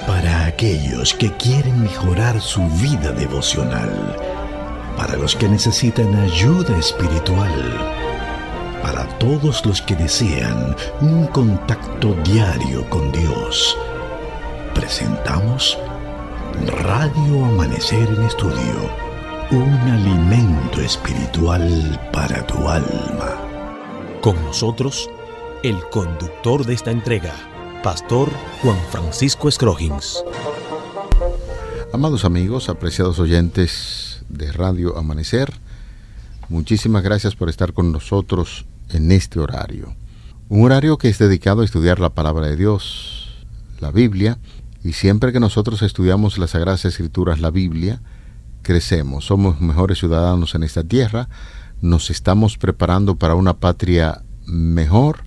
Para aquellos que quieren mejorar su vida devocional, para los que necesitan ayuda espiritual, para todos los que desean un contacto diario con Dios, presentamos Radio Amanecer en Estudio, un alimento espiritual para tu alma. Con nosotros, el conductor de esta entrega, Pastor Juan Francisco Scroggins. Amados amigos, apreciados oyentes de Radio Amanecer, muchísimas gracias por estar con nosotros en este horario. Un horario que es dedicado a estudiar la palabra de Dios, la Biblia, y siempre que nosotros estudiamos las Sagradas Escrituras, la Biblia, crecemos, somos mejores ciudadanos en esta tierra, nos estamos preparando para una patria mejor,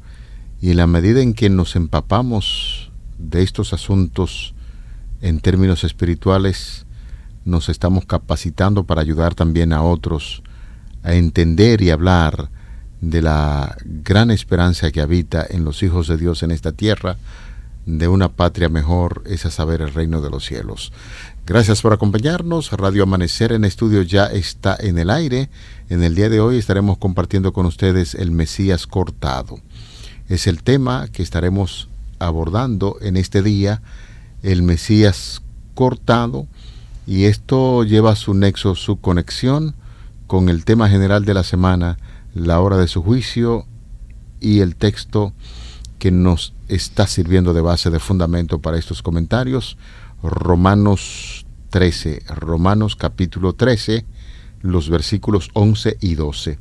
y en la medida en que nos empapamos de estos asuntos en términos espirituales, nos estamos capacitando para ayudar también a otros a entender y hablar de la gran esperanza que habita en los hijos de Dios en esta tierra, de una patria mejor, es a saber, el reino de los cielos. Gracias por acompañarnos. Radio Amanecer en Estudio ya está en el aire. En el día de hoy estaremos compartiendo con ustedes el Mesías cortado. Es el tema que estaremos abordando en este día, el Mesías cortado, y esto lleva su nexo, su conexión con el tema general de la semana, la hora de su juicio, y el texto que nos está sirviendo de base, de fundamento para estos comentarios, Romanos capítulo 13, los versículos 11 y 12.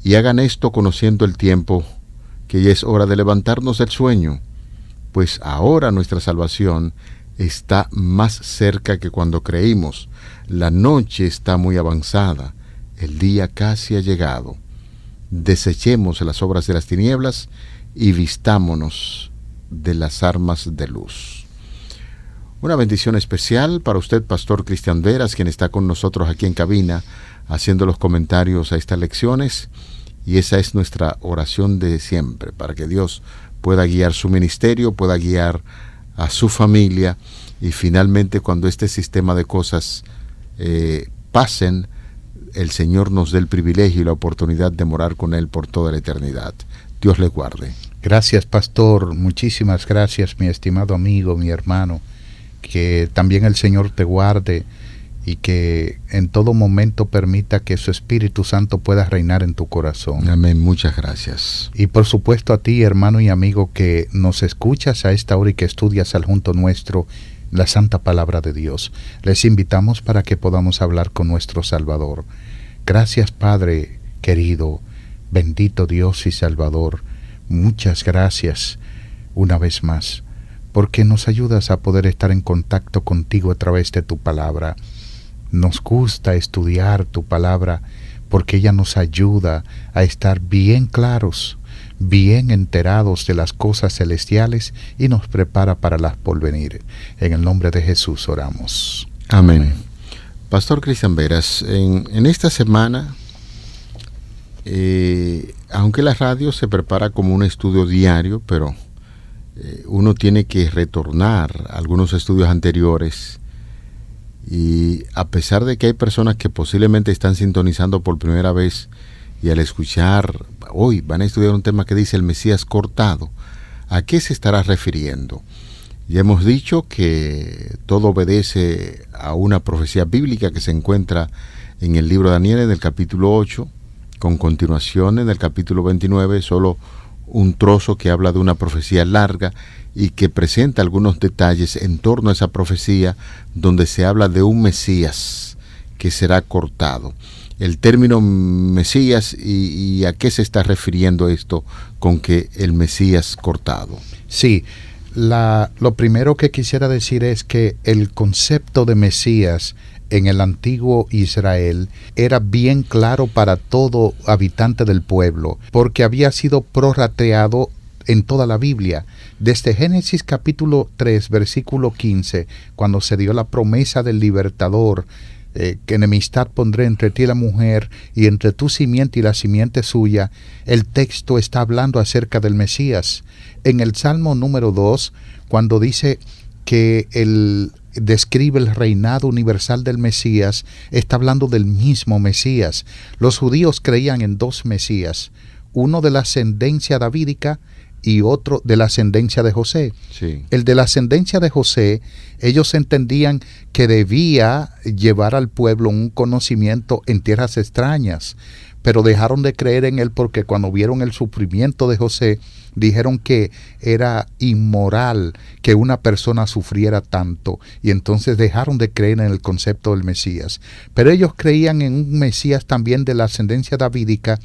Y hagan esto conociendo el tiempo, que ya es hora de levantarnos del sueño, pues ahora nuestra salvación está más cerca que cuando creímos. La noche está muy avanzada, el día casi ha llegado. Desechemos las obras de las tinieblas y vistámonos de las armas de luz. Una bendición especial para usted, Pastor Cristian Veras, quien está con nosotros aquí en cabina, haciendo los comentarios a estas lecciones. Y esa es nuestra oración de siempre, para que Dios pueda guiar su ministerio, pueda guiar a su familia, y finalmente cuando este sistema de cosas pasen, el Señor nos dé el privilegio y la oportunidad de morar con Él por toda la eternidad. Dios le guarde. Gracias, Pastor. Muchísimas gracias, mi estimado amigo, mi hermano. Que también el Señor te guarde y que en todo momento permita que su Espíritu Santo pueda reinar en tu corazón. Amén, muchas gracias. Y por supuesto a ti, hermano y amigo, que nos escuchas a esta hora y que estudias al junto nuestro la santa palabra de Dios. Les invitamos para que podamos hablar con nuestro Salvador. Gracias, Padre querido, bendito Dios y Salvador. Muchas gracias una vez más, porque nos ayudas a poder estar en contacto contigo a través de tu palabra. Nos gusta estudiar tu palabra porque ella nos ayuda a estar bien claros, bien enterados de las cosas celestiales y nos prepara para las por venir. En el nombre de Jesús oramos. Amén. Pastor Cristian Veras, en esta semana, aunque la radio se prepara como un estudio diario, pero uno tiene que retornar a algunos estudios anteriores. Y a pesar de que hay personas que posiblemente están sintonizando por primera vez y al escuchar, hoy van a estudiar un tema que dice el Mesías cortado, ¿a qué se estará refiriendo? Ya hemos dicho que todo obedece a una profecía bíblica que se encuentra en el libro de Daniel, en el capítulo 8, con continuación en el capítulo 29, solo un trozo que habla de una profecía larga y que presenta algunos detalles en torno a esa profecía, donde se habla de un Mesías que será cortado. El término Mesías, y a qué se está refiriendo esto con que el Mesías cortado. Sí, lo primero que quisiera decir es que el concepto de Mesías en el antiguo Israel era bien claro para todo habitante del pueblo, porque había sido prorrateado en toda la Biblia. Desde Génesis capítulo 3, versículo 15, cuando se dio la promesa del libertador, que enemistad pondré entre ti y la mujer, y entre tu simiente y la simiente suya, el texto está hablando acerca del Mesías. En el Salmo número 2, cuando dice que describe el reinado universal del Mesías, está hablando del mismo Mesías. Los judíos creían en dos Mesías, uno de la ascendencia davídica y otro de la ascendencia de José. Sí. El de la ascendencia de José, ellos entendían que debía llevar al pueblo un conocimiento en tierras extrañas, pero dejaron de creer en él porque cuando vieron el sufrimiento de José, dijeron que era inmoral que una persona sufriera tanto, y entonces dejaron de creer en el concepto del Mesías. Pero ellos creían en un Mesías también de la ascendencia davídica,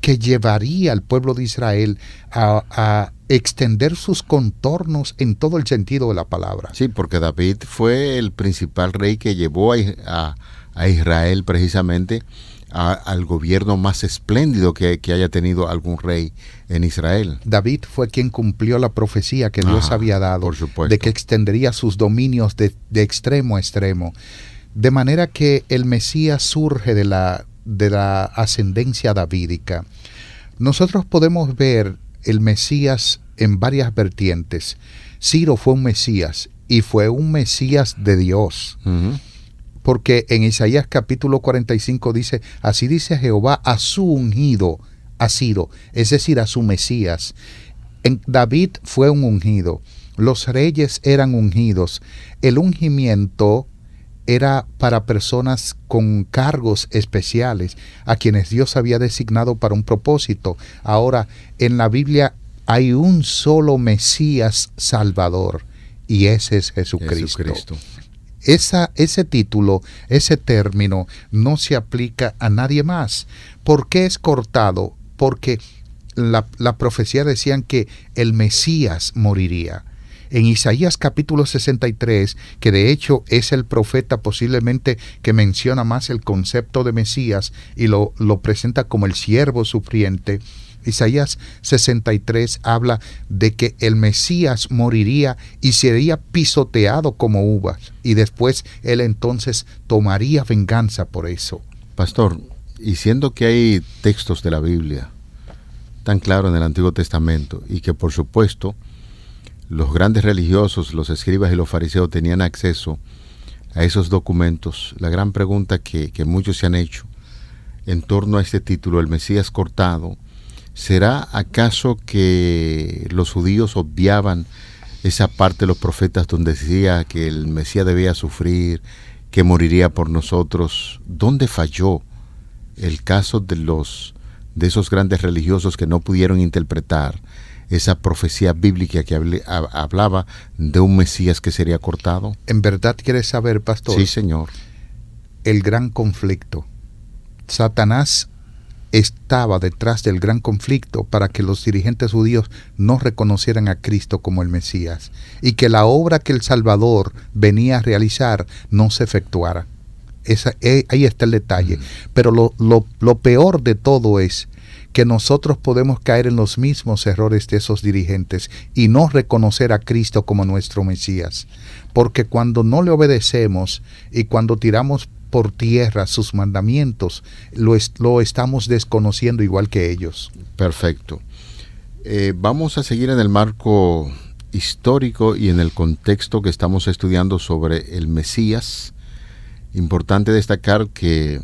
que llevaría al pueblo de Israel a extender sus contornos en todo el sentido de la palabra. Sí, porque David fue el principal rey que llevó a Israel precisamente al gobierno más espléndido que haya tenido algún rey en Israel. David fue quien cumplió la profecía que Dios había dado, por supuesto, de que extendería sus dominios de extremo a extremo. De manera que el Mesías surge de la ascendencia davídica. Nosotros podemos ver el Mesías en varias vertientes. Ciro fue un Mesías, y fue un Mesías de Dios. Uh-huh. Porque en Isaías capítulo 45 dice, así dice Jehová a su ungido, a Ciro, es decir, a su Mesías. David fue un ungido, los reyes eran ungidos. El ungimiento era para personas con cargos especiales, a quienes Dios había designado para un propósito. Ahora, en la Biblia hay un solo Mesías Salvador, y ese es Jesucristo. Ese título, ese término, no se aplica a nadie más. ¿Por qué es cortado? Porque la profecía decían que el Mesías moriría. En Isaías capítulo 63, que de hecho es el profeta posiblemente que menciona más el concepto de Mesías y lo presenta como el siervo sufriente, Isaías 63 habla de que el Mesías moriría y sería pisoteado como uvas, y después él entonces tomaría venganza por eso. Pastor, y siendo que hay textos de la Biblia tan claros en el Antiguo Testamento, y que por supuesto los grandes religiosos, los escribas y los fariseos tenían acceso a esos documentos, la gran pregunta que muchos se han hecho en torno a este título, el Mesías cortado, ¿será acaso que los judíos obviaban esa parte de los profetas donde decía que el Mesías debía sufrir, que moriría por nosotros? ¿Dónde falló el caso de esos grandes religiosos que no pudieron interpretar esa profecía bíblica que hablaba de un Mesías que sería cortado? ¿En verdad quieres saber, pastor? Sí, señor. El gran conflicto. Satanás estaba detrás del gran conflicto para que los dirigentes judíos no reconocieran a Cristo como el Mesías, y que la obra que el Salvador venía a realizar no se efectuara. Ahí está el detalle. Pero lo peor de todo es que nosotros podemos caer en los mismos errores de esos dirigentes y no reconocer a Cristo como nuestro Mesías, porque cuando no le obedecemos y cuando tiramos por tierra sus mandamientos, lo estamos desconociendo igual que ellos. Perfecto. Vamos a seguir en el marco histórico y en el contexto que estamos estudiando sobre el Mesías. Importante destacar que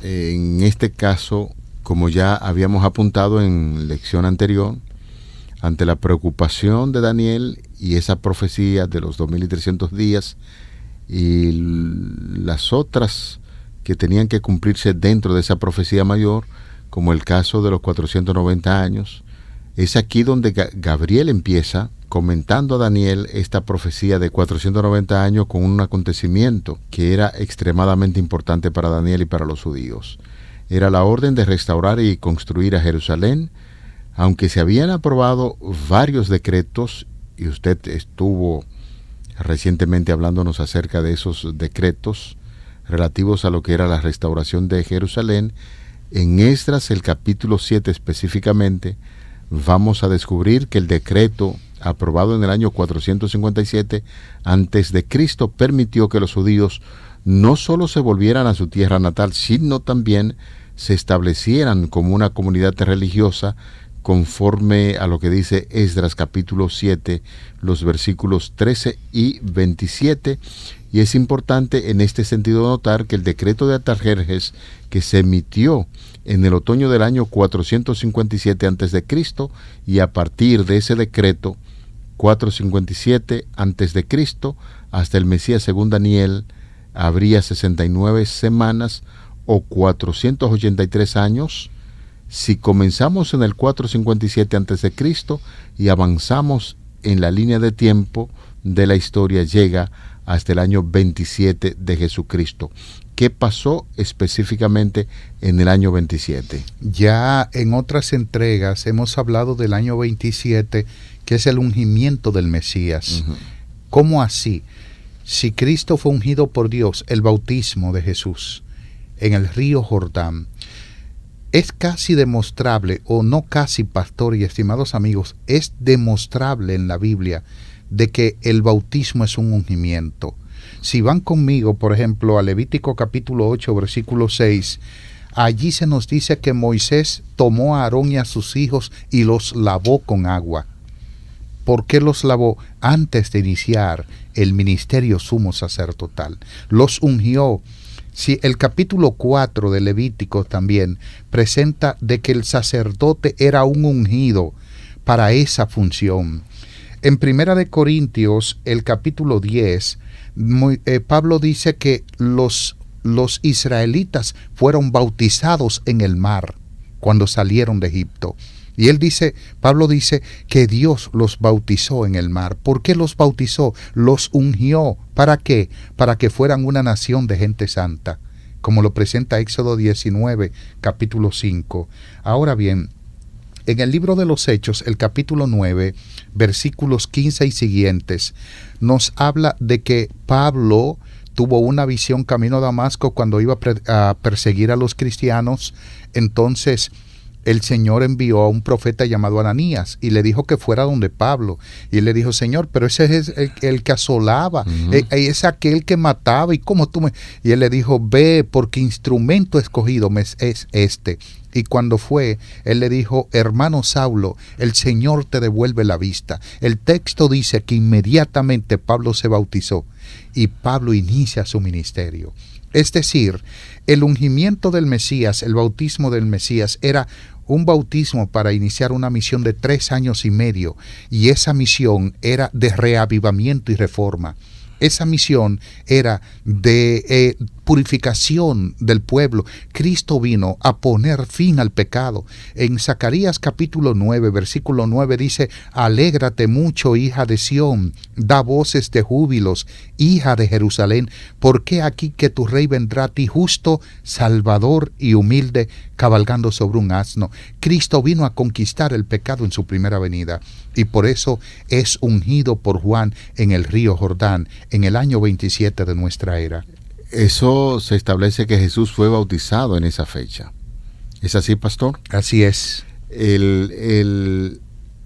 en este caso, como ya habíamos apuntado en lección anterior, ante la preocupación de Daniel y esa profecía de los 2300 días y las otras que tenían que cumplirse dentro de esa profecía mayor, como el caso de los 490 años, es aquí donde Gabriel empieza comentando a Daniel esta profecía de 490 años con un acontecimiento que era extremadamente importante para Daniel y para los judíos. Era la orden de restaurar y construir a Jerusalén, aunque se habían aprobado varios decretos, y usted estuvo recientemente hablándonos acerca de esos decretos relativos a lo que era la restauración de Jerusalén. En Esdras, el capítulo 7 específicamente, vamos a descubrir que el decreto aprobado en el año 457 antes de Cristo permitió que los judíos no solo se volvieran a su tierra natal, sino también se establecieran como una comunidad religiosa conforme a lo que dice Esdras capítulo 7, los versículos 13 y 27. Y es importante en este sentido notar que el decreto de Artajerjes, que se emitió en el otoño del año 457 a.C., y a partir de ese decreto 457 a.C. hasta el Mesías según Daniel, habría 69 semanas o 483 años. Si comenzamos en el 457 a.C. y avanzamos en la línea de tiempo de la historia, llega hasta el año 27 de Jesucristo. ¿Qué pasó específicamente en el año 27? Ya en otras entregas hemos hablado del año 27, que es el ungimiento del Mesías. Uh-huh. ¿Cómo así? Si Cristo fue ungido por Dios, el bautismo de Jesús en el río Jordán, es casi demostrable, o no casi, pastor y estimados amigos, es demostrable en la Biblia de que el bautismo es un ungimiento. Si van conmigo, por ejemplo, a Levítico capítulo 8, versículo 6, allí se nos dice que Moisés tomó a Aarón y a sus hijos y los lavó con agua. ¿Por qué los lavó? Antes de iniciar el ministerio sumo sacerdotal. Los ungió. Si el capítulo 4 de Levítico también presenta de que el sacerdote era un ungido para esa función. En Primera de Corintios, el capítulo 10, Pablo dice que los israelitas fueron bautizados en el mar cuando salieron de Egipto. Y Pablo dice que Dios los bautizó en el mar. ¿Por qué los bautizó? Los ungió. ¿Para qué? Para que fueran una nación de gente santa, como lo presenta Éxodo 19, capítulo 5. Ahora bien, en el libro de los Hechos, el capítulo 9, versículos 15 y siguientes, nos habla de que Pablo tuvo una visión camino a Damasco cuando iba a perseguir a los cristianos. Entonces el Señor envió a un profeta llamado Ananías y le dijo que fuera donde Pablo. Y él le dijo: Señor, pero ese es el que asolaba, es aquel que mataba. ¿Y cómo tú me...? Y él le dijo: ve, porque instrumento escogido es este. Y cuando fue, él le dijo: hermano Saulo, el Señor te devuelve la vista. El texto dice que inmediatamente Pablo se bautizó y Pablo inicia su ministerio. Es decir, el ungimiento del Mesías, el bautismo del Mesías, era un bautismo para iniciar una misión de 3 años y medio, y esa misión era de reavivamiento y reforma. Esa misión era de purificación del pueblo. Cristo vino a poner fin al pecado. En Zacarías capítulo 9, versículo 9 dice: alégrate mucho, hija de Sión, da voces de júbilos, hija de Jerusalén, porque aquí que tu rey vendrá a ti, justo, salvador y humilde, cabalgando sobre un asno. Cristo vino a conquistar el pecado en su primera venida, y por eso es ungido por Juan en el río Jordán, en el año 27 de nuestra era. Eso se establece que Jesús fue bautizado en esa fecha. ¿Es así, pastor? Así es.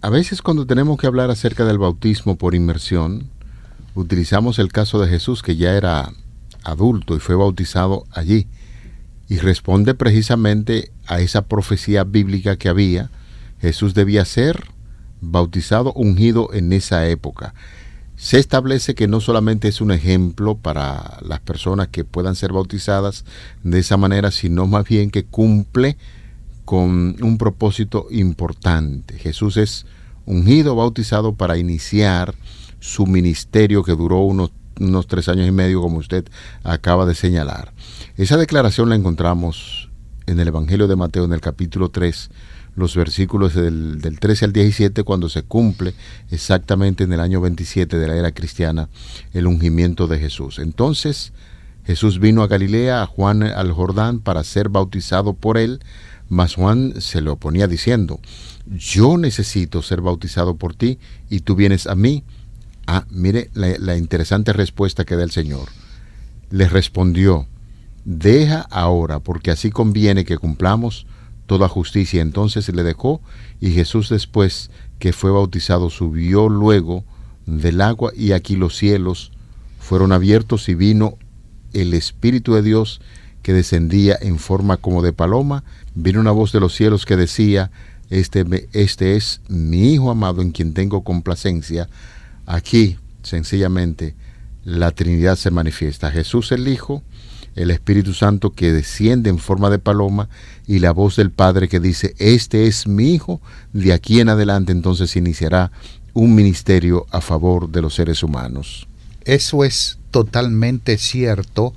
A veces cuando tenemos que hablar acerca del bautismo por inmersión, utilizamos el caso de Jesús, que ya era adulto y fue bautizado allí, y responde precisamente a esa profecía bíblica que había. Jesús debía ser bautizado, ungido en esa época. Se establece que no solamente es un ejemplo para las personas que puedan ser bautizadas de esa manera, sino más bien que cumple con un propósito importante. Jesús es ungido, bautizado para iniciar su ministerio, que duró unos 3 años y medio, como usted acaba de señalar. Esa declaración la encontramos en el Evangelio de Mateo, en el capítulo 3, los versículos del 13 al 17, cuando se cumple exactamente en el año 27 de la era cristiana el ungimiento de Jesús. Entonces Jesús vino a Galilea, a Juan al Jordán, para ser bautizado por él, mas Juan se le oponía diciendo: yo necesito ser bautizado por ti y tú vienes a mí. Mire la interesante respuesta que da el Señor. Le respondió: deja ahora, porque así conviene que cumplamos toda justicia. Entonces le dejó, y Jesús, después que fue bautizado, subió luego del agua, y aquí los cielos fueron abiertos y vino el Espíritu de Dios, que descendía en forma como de paloma. Vino una voz de los cielos que decía: este es mi Hijo amado en quien tengo complacencia. Aquí, sencillamente, la Trinidad se manifiesta. Jesús el Hijo, el Espíritu Santo que desciende en forma de paloma y la voz del Padre que dice, este es mi Hijo. De aquí en adelante entonces iniciará un ministerio a favor de los seres humanos. Eso es totalmente cierto,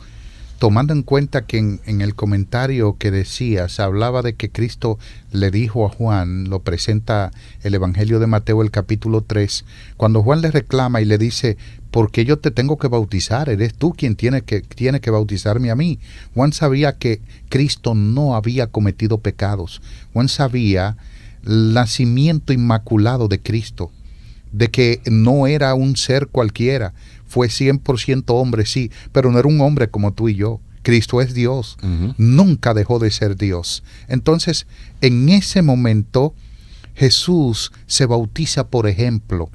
tomando en cuenta que en el comentario que decías, hablaba de que Cristo le dijo a Juan, lo presenta el Evangelio de Mateo, el capítulo 3, cuando Juan le reclama y le dice, porque yo te tengo que bautizar, eres tú quien tiene que bautizarme a mí. Juan sabía que Cristo no había cometido pecados. Juan sabía el nacimiento inmaculado de Cristo, de que no era un ser cualquiera. Fue 100% hombre, sí, pero no era un hombre como tú y yo. Cristo es Dios. Nunca dejó de ser Dios. Entonces, en ese momento, Jesús se bautiza por ejemplo.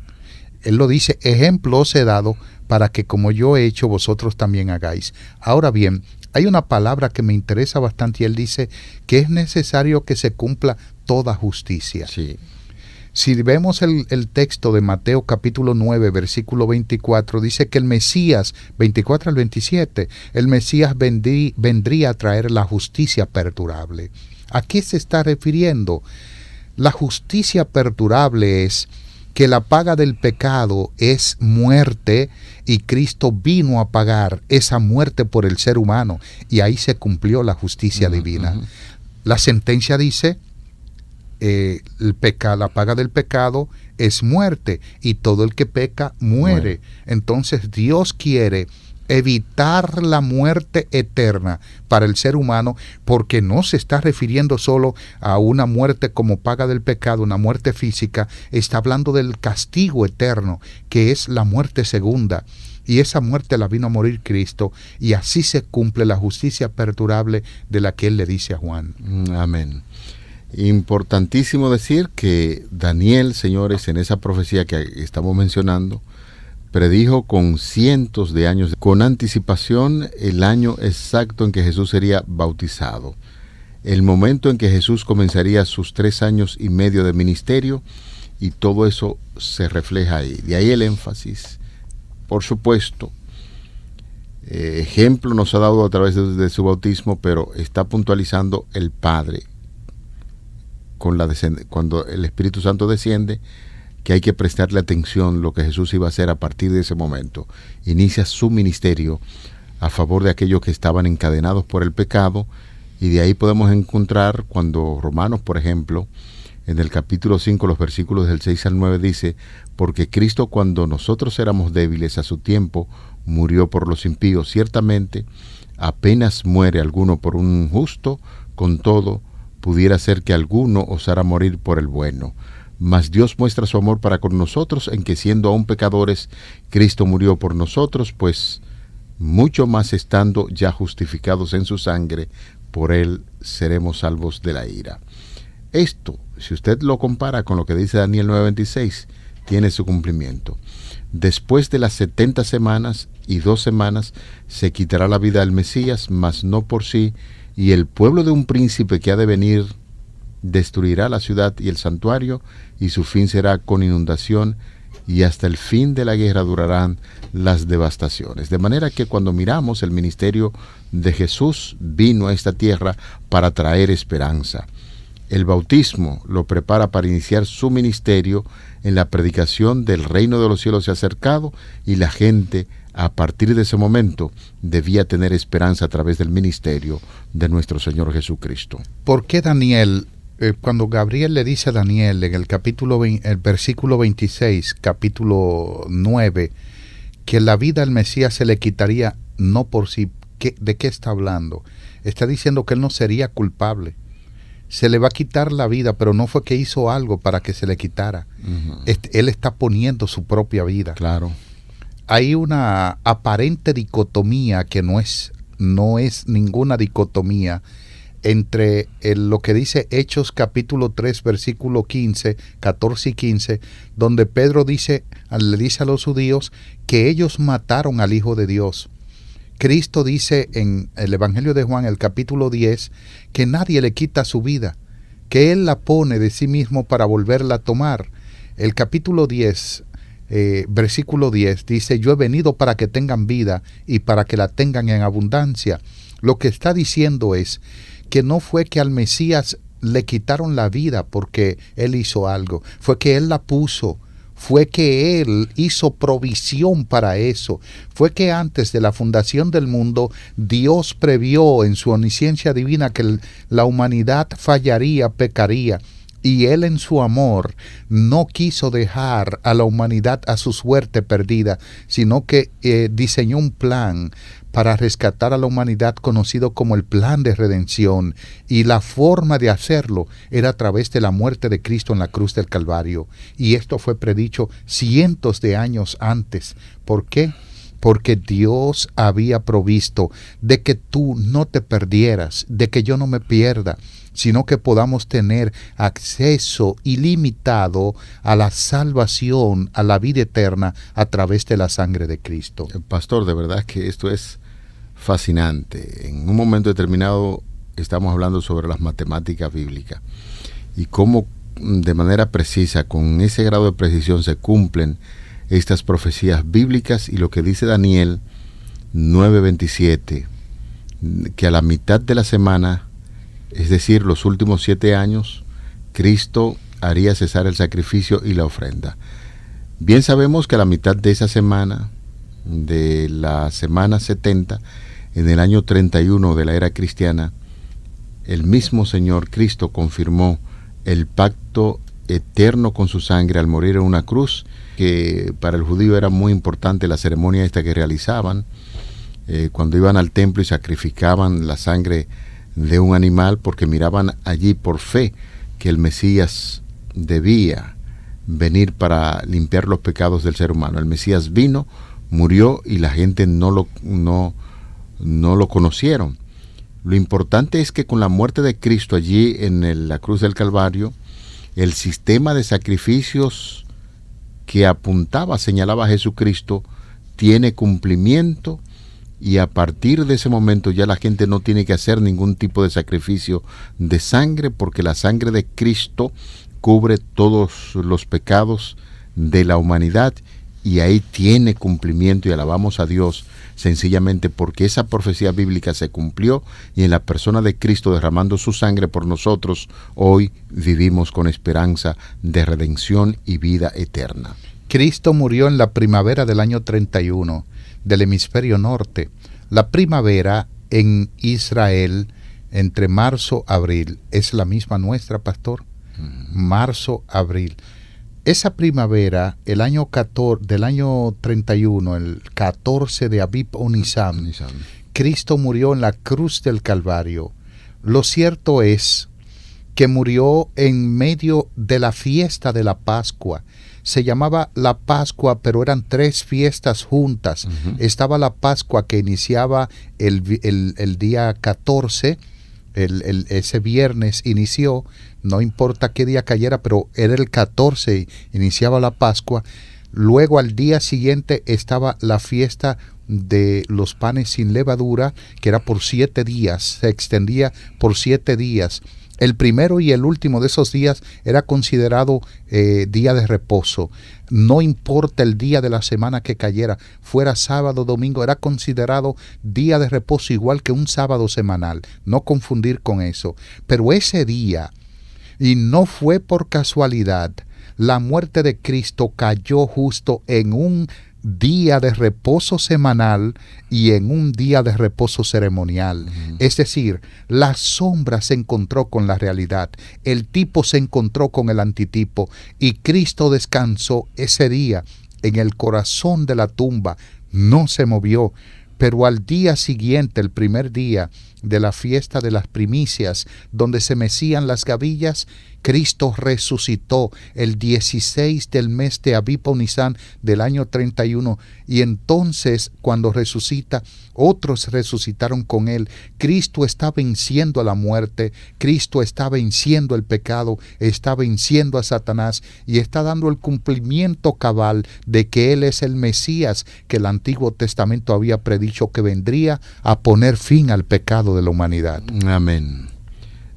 Él lo dice, ejemplo os he dado para que como yo he hecho, vosotros también hagáis. Ahora bien, hay una palabra que me interesa bastante y él dice que es necesario que se cumpla toda justicia. Sí. Si vemos el texto de Mateo capítulo 9, versículo 24, dice que el Mesías, 24 al 27, el Mesías vendría a traer la justicia perdurable. ¿A qué se está refiriendo? La justicia perdurable es que la paga del pecado es muerte y Cristo vino a pagar esa muerte por el ser humano y ahí se cumplió la justicia divina. La sentencia dice, la paga del pecado es muerte y todo el que peca muere. Entonces Dios quiere evitar la muerte eterna para el ser humano, porque no se está refiriendo solo a una muerte como paga del pecado, una muerte física, está hablando del castigo eterno, que es la muerte segunda, y esa muerte la vino a morir Cristo, y así se cumple la justicia perdurable de la que él le dice a Juan. Amén. Importantísimo decir que Daniel, señores, en esa profecía que estamos mencionando, predijo con cientos de años, con anticipación, el año exacto en que Jesús sería bautizado, el momento en que Jesús comenzaría sus 3 años y medio de ministerio, y todo eso se refleja ahí. De ahí el énfasis. Por supuesto, ejemplo nos ha dado a través de su bautismo, pero está puntualizando el Padre, cuando el Espíritu Santo desciende, que hay que prestarle atención lo que Jesús iba a hacer a partir de ese momento. Inicia su ministerio a favor de aquellos que estaban encadenados por el pecado, y de ahí podemos encontrar cuando Romanos, por ejemplo, en el capítulo 5, los versículos del 6 al 9 dice, porque Cristo cuando nosotros éramos débiles a su tiempo, murió por los impíos. Ciertamente, apenas muere alguno por un justo, con todo, pudiera ser que alguno osara morir por el bueno. Mas Dios muestra su amor para con nosotros en que siendo aún pecadores, Cristo murió por nosotros, pues mucho más estando ya justificados en su sangre, por él seremos salvos de la ira. Esto, si usted lo compara con lo que dice Daniel 9:26, tiene su cumplimiento. Después de las 70 semanas y 2 semanas se quitará la vida al Mesías, mas no por sí, y el pueblo de un príncipe que ha de venir destruirá la ciudad y el santuario, y su fin será con inundación, y hasta el fin de la guerra durarán las devastaciones. De manera que cuando miramos el ministerio de Jesús, vino a esta tierra para traer esperanza. El bautismo lo prepara para iniciar su ministerio en la predicación del reino de los cielos se ha acercado, y la gente a partir de ese momento debía tener esperanza a través del ministerio de nuestro Señor Jesucristo. ¿Por qué Daniel, cuando Gabriel le dice a Daniel en el versículo 26, capítulo 9, que la vida al Mesías se le quitaría no por sí, ¿de qué está hablando? Está diciendo que él no sería culpable. Se le va a quitar la vida, pero no fue que hizo algo para que se le quitara. Él está poniendo su propia vida. Claro. Hay una aparente dicotomía que no es ninguna dicotomía entre lo que dice Hechos capítulo 3 versículo 15, 14 y 15, donde Pedro le dice a los judíos que ellos mataron al Hijo de Dios. Cristo dice en el Evangelio de Juan, el capítulo 10, que nadie le quita su vida, que Él la pone de sí mismo para volverla a tomar. El capítulo 10, versículo 10 dice: yo he venido para que tengan vida y para que la tengan en abundancia. Lo que está diciendo es que no fue que al Mesías le quitaron la vida porque Él hizo algo, fue que Él la puso. Fue que Él hizo provisión para eso. Fue que antes de la fundación del mundo, Dios previó en su omnisciencia divina que la humanidad fallaría, pecaría. Y Él en su amor no quiso dejar a la humanidad a su suerte perdida, sino que diseñó un plan para rescatar a la humanidad conocido como el plan de redención, y la forma de hacerlo era a través de la muerte de Cristo en la cruz del Calvario. Y esto fue predicho cientos de años antes. ¿Por qué? Porque Dios había provisto de que tú no te perdieras, de que yo no me pierda, sino que podamos tener acceso ilimitado a la salvación, a la vida eterna, a través de la sangre de Cristo. Pastor, de verdad que esto es fascinante. En un momento determinado estamos hablando sobre las matemáticas bíblicas y cómo de manera precisa, con ese grado de precisión, se cumplen estas profecías bíblicas, y lo que dice Daniel 9:27, que a la mitad de la semana, es decir, los últimos 7 años, Cristo haría cesar el sacrificio y la ofrenda. Bien sabemos que a la mitad de esa semana, de la semana 70, en el año 31 de la era cristiana, el mismo Señor Cristo confirmó el pacto eterno con su sangre al morir en una cruz, que para el judío era muy importante la ceremonia esta que realizaban, cuando iban al templo y sacrificaban la sangre de un animal, porque miraban allí por fe que el Mesías debía venir para limpiar los pecados del ser humano. El Mesías vino, murió y la gente no lo conocieron. Lo importante es que con la muerte de Cristo allí en la cruz del Calvario, el sistema de sacrificios que señalaba a Jesucristo, tiene cumplimiento, y a partir de ese momento ya la gente no tiene que hacer ningún tipo de sacrificio de sangre, porque la sangre de Cristo cubre todos los pecados de la humanidad, y ahí tiene cumplimiento, y alabamos a Dios sencillamente porque esa profecía bíblica se cumplió, y en la persona de Cristo derramando su sangre por nosotros, hoy vivimos con esperanza de redención y vida eterna. Cristo murió en la primavera del año 31 del hemisferio norte. La primavera en Israel entre marzo y abril es la misma nuestra, pastor. Marzo, abril. Esa primavera, del año 31, el 14 de Abib o Nisan, Cristo murió en la cruz del Calvario. Lo cierto es que murió en medio de la fiesta de la Pascua. Se llamaba la Pascua, pero eran 3 fiestas juntas. Estaba la Pascua que iniciaba el día 14, ese viernes inició, no importa qué día cayera, pero era el 14, iniciaba la Pascua. Luego al día siguiente estaba la fiesta de los panes sin levadura, que era por 7 días, se extendía por 7 días. El primero y el último de esos días era considerado día de reposo. No importa el día de la semana que cayera, fuera sábado o domingo, era considerado día de reposo, igual que un sábado semanal. No confundir con eso. Pero ese día, y no fue por casualidad, la muerte de Cristo cayó justo en un día de reposo semanal y en un día de reposo ceremonial. Es decir, la sombra se encontró con la realidad, el tipo se encontró con el antitipo, y Cristo descansó ese día en el corazón de la tumba, no se movió. Pero al día siguiente, el primer día de la fiesta de las primicias, donde se mecían las gavillas, Cristo resucitó el 16 del mes de Abib o Nisan del año 31, y entonces cuando resucita, otros resucitaron con él. Cristo está venciendo a la muerte, Cristo está venciendo el pecado, está venciendo a Satanás, y está dando el cumplimiento cabal de que Él es el Mesías que el Antiguo Testamento había predicho que vendría a poner fin al pecado de la humanidad. Amén.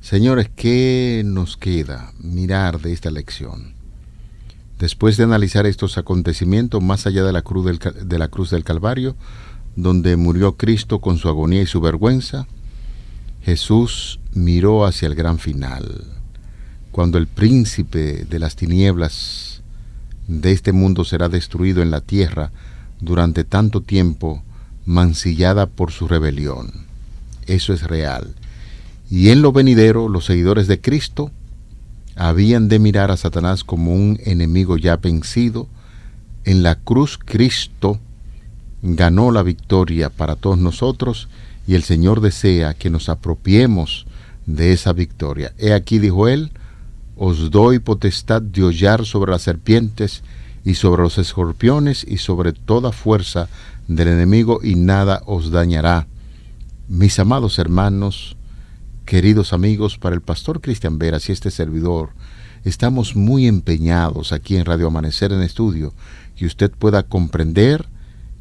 Señores, ¿qué nos queda mirar de esta lección? Después de analizar estos acontecimientos más allá de la cruz del Calvario, donde murió Cristo con su agonía y su vergüenza, Jesús miró hacia el gran final, cuando el príncipe de las tinieblas de este mundo será destruido en la tierra durante tanto tiempo, mancillada por su rebelión. Eso es real. Y en lo venidero, los seguidores de Cristo habían de mirar a Satanás como un enemigo ya vencido. En la cruz, Cristo ganó la victoria para todos nosotros, y el Señor desea que nos apropiemos de esa victoria. He aquí, dijo él, os doy potestad de hollar sobre las serpientes y sobre los escorpiones y sobre toda fuerza del enemigo, y nada os dañará. Mis amados hermanos, queridos amigos, para el pastor Cristian Veras y este servidor, estamos muy empeñados aquí en Radio Amanecer en Estudio, que usted pueda comprender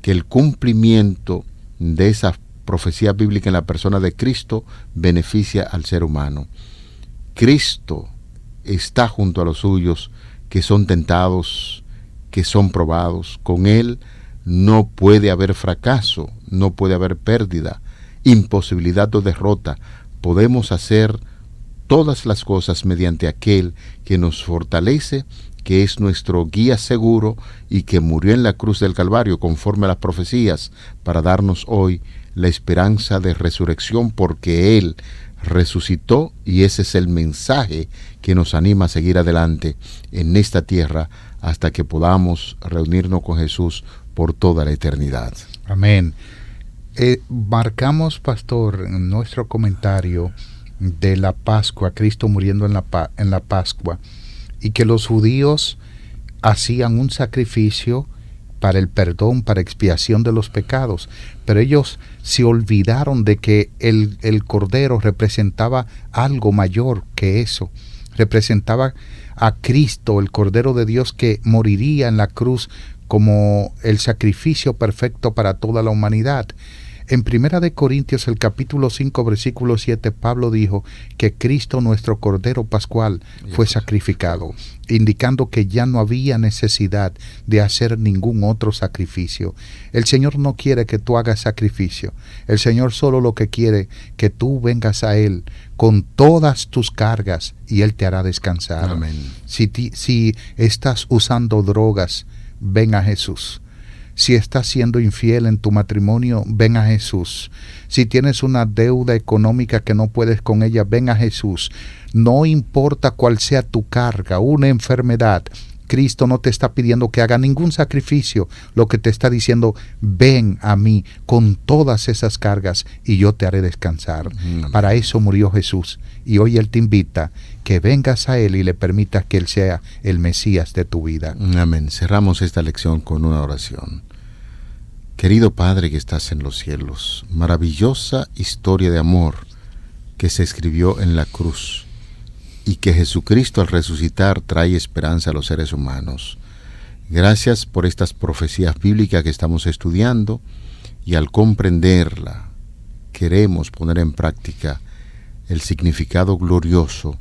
que el cumplimiento de esa profecía bíblica en la persona de Cristo beneficia al ser humano. Cristo está junto a los suyos que son tentados, que son probados. Con Él no puede haber fracaso, no puede haber pérdida, imposibilidad o derrota. Podemos hacer todas las cosas mediante aquel que nos fortalece, que es nuestro guía seguro y que murió en la cruz del Calvario conforme a las profecías para darnos hoy la esperanza de resurrección, porque Él resucitó, y ese es el mensaje que nos anima a seguir adelante en esta tierra hasta que podamos reunirnos con Jesús por toda la eternidad. Amén. Marcamos, pastor, en nuestro comentario de la Pascua, Cristo muriendo en la Pascua, y que los judíos hacían un sacrificio para el perdón, para expiación de los pecados, pero ellos se olvidaron de que el Cordero representaba algo mayor que eso, representaba a Cristo, el Cordero de Dios, que moriría en la cruz como el sacrificio perfecto para toda la humanidad. En 1 Corintios, el capítulo 5, versículo 7, Pablo dijo que Cristo, nuestro Cordero Pascual, fue sacrificado, indicando que ya no había necesidad de hacer ningún otro sacrificio. El Señor no quiere que tú hagas sacrificio. El Señor solo lo que quiere que tú vengas a Él con todas tus cargas, y Él te hará descansar. Amén. Si estás usando drogas, ven a Jesús. Si estás siendo infiel en tu matrimonio, ven a Jesús. Si tienes una deuda económica que no puedes con ella, ven a Jesús. No importa cuál sea tu carga, una enfermedad, Cristo no te está pidiendo que haga ningún sacrificio. Lo que te está diciendo, ven a mí con todas esas cargas y yo te haré descansar. Para eso murió Jesús. Y hoy Él te invita que vengas a Él y le permitas que Él sea el Mesías de tu vida. Amén. Cerramos esta lección con una oración. Querido Padre que estás en los cielos, maravillosa historia de amor que se escribió en la cruz, y que Jesucristo al resucitar trae esperanza a los seres humanos. Gracias por estas profecías bíblicas que estamos estudiando, y al comprenderla queremos poner en práctica el significado glorioso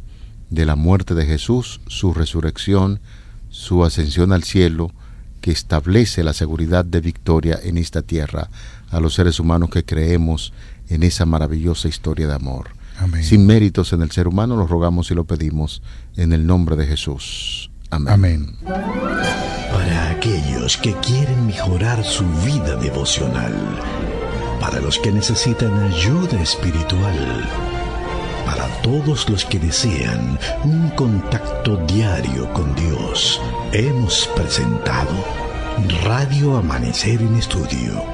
de la muerte de Jesús, su resurrección, su ascensión al cielo, que establece la seguridad de victoria en esta tierra a los seres humanos que creemos en esa maravillosa historia de amor. Amén. Sin méritos en el ser humano, lo rogamos y lo pedimos en el nombre de Jesús. Amén. Amén. Para aquellos que quieren mejorar su vida devocional, para los que necesitan ayuda espiritual, para todos los que desean un contacto diario con Dios, hemos presentado Radio Amanecer en Estudio,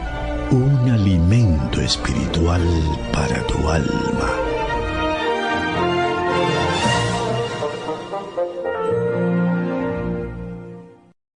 un alimento espiritual para tu alma.